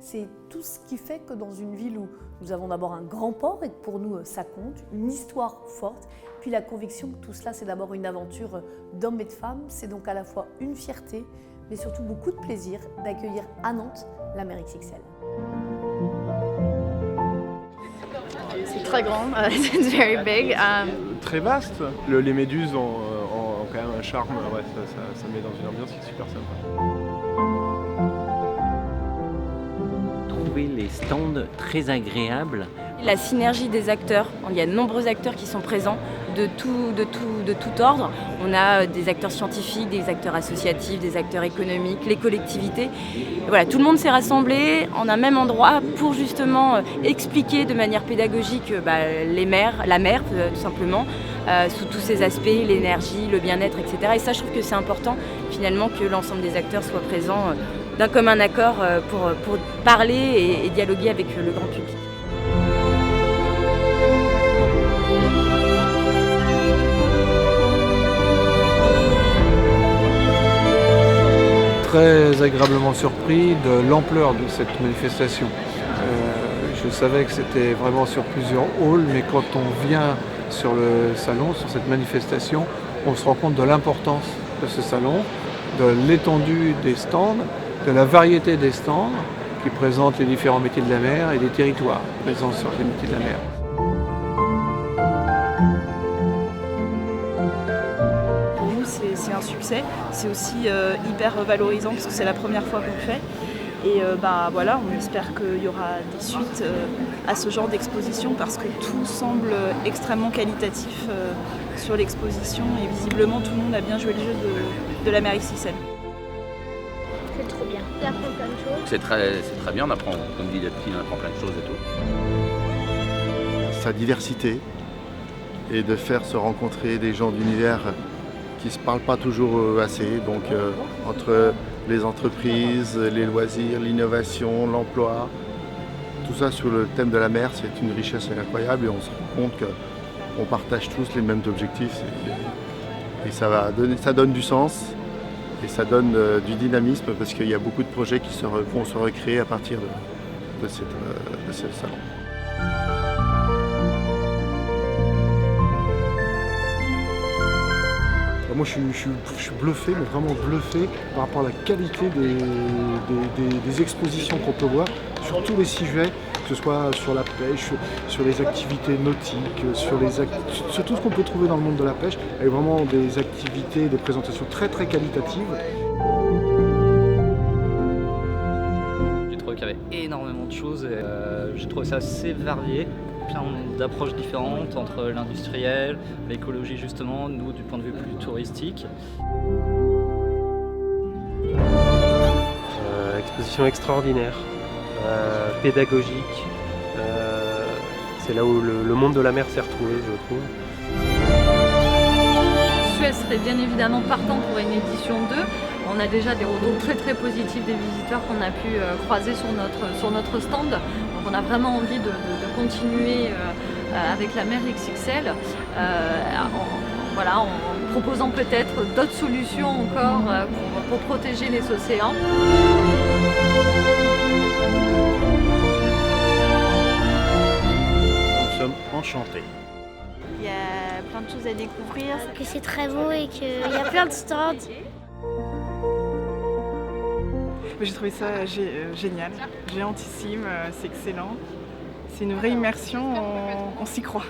C'est tout ce qui fait que dans une ville où nous avons d'abord un grand port et que pour nous ça compte, une histoire forte, puis la conviction que tout cela c'est d'abord une aventure d'hommes et de femmes, c'est donc à la fois une fierté, mais surtout beaucoup de plaisir d'accueillir à Nantes la mer XXL. C'est très grand, it's very big. Très vaste. Les méduses ont quand même un charme, ouais, ça met dans une ambiance qui est super sympa. Trouver les stands très agréables. La synergie des acteurs, il y a de nombreux acteurs qui sont présents de tout ordre. On a des acteurs scientifiques, des acteurs associatifs, des acteurs économiques, les collectivités. Et voilà, tout le monde s'est rassemblé en un même endroit pour justement expliquer de manière pédagogique la mer tout simplement, sous tous ses aspects, l'énergie, le bien-être, etc. Et ça, je trouve que c'est important finalement que l'ensemble des acteurs soient présents d'un commun accord pour parler et dialoguer avec le grand public. Très agréablement surpris de l'ampleur de cette manifestation. Je savais que c'était vraiment sur plusieurs halls, mais quand on vient sur le salon, sur cette manifestation, on se rend compte de l'importance de ce salon, de l'étendue des stands, de la variété des stands qui présentent les différents métiers de la mer et des territoires présents sur les métiers de la mer. C'est un succès, c'est aussi hyper valorisant parce que c'est la première fois qu'on le fait. Et voilà, on espère qu'il y aura des suites à ce genre d'exposition parce que tout semble extrêmement qualitatif sur l'exposition et visiblement tout le monde a bien joué le jeu de la mer XXL. C'est trop bien, on apprend plein de choses. C'est très bien, on apprend, comme dit la petite, on apprend plein de choses et tout. Sa diversité et de faire se rencontrer des gens d'univers qui ne se parlent pas toujours assez, donc entre les entreprises, les loisirs, l'innovation, l'emploi, tout ça sur le thème de la mer, c'est une richesse incroyable et on se rend compte qu'on partage tous les mêmes objectifs et ça donne du sens et ça donne du dynamisme parce qu'il y a beaucoup de projets qui vont se recréer à partir de ce salon. Moi je suis bluffé, mais vraiment bluffé par rapport à la qualité des expositions qu'on peut voir sur tous les sujets, que ce soit sur la pêche, sur les activités nautiques, sur tout ce qu'on peut trouver dans le monde de la pêche, avec vraiment des activités, des présentations très très qualitatives. J'ai trouvé qu'il y avait énormément de choses, j'ai trouvé ça assez varié. Plein d'approches différentes entre l'industriel, l'écologie justement, nous du point de vue plus touristique. Exposition extraordinaire, pédagogique, c'est là où le monde de la mer s'est retrouvé, je trouve. Suez serait bien évidemment partant pour une édition 2. On a déjà des retours très très positifs des visiteurs qu'on a pu croiser sur notre stand. Donc on a vraiment envie de continuer avec la mer XXL en proposant peut-être d'autres solutions encore pour protéger les océans. Nous sommes enchantés. Il y a plein de choses à découvrir. Que c'est très beau et qu'il y a plein de stands. J'ai trouvé ça génial, géantissime, c'est excellent. C'est une vraie immersion, on s'y croit.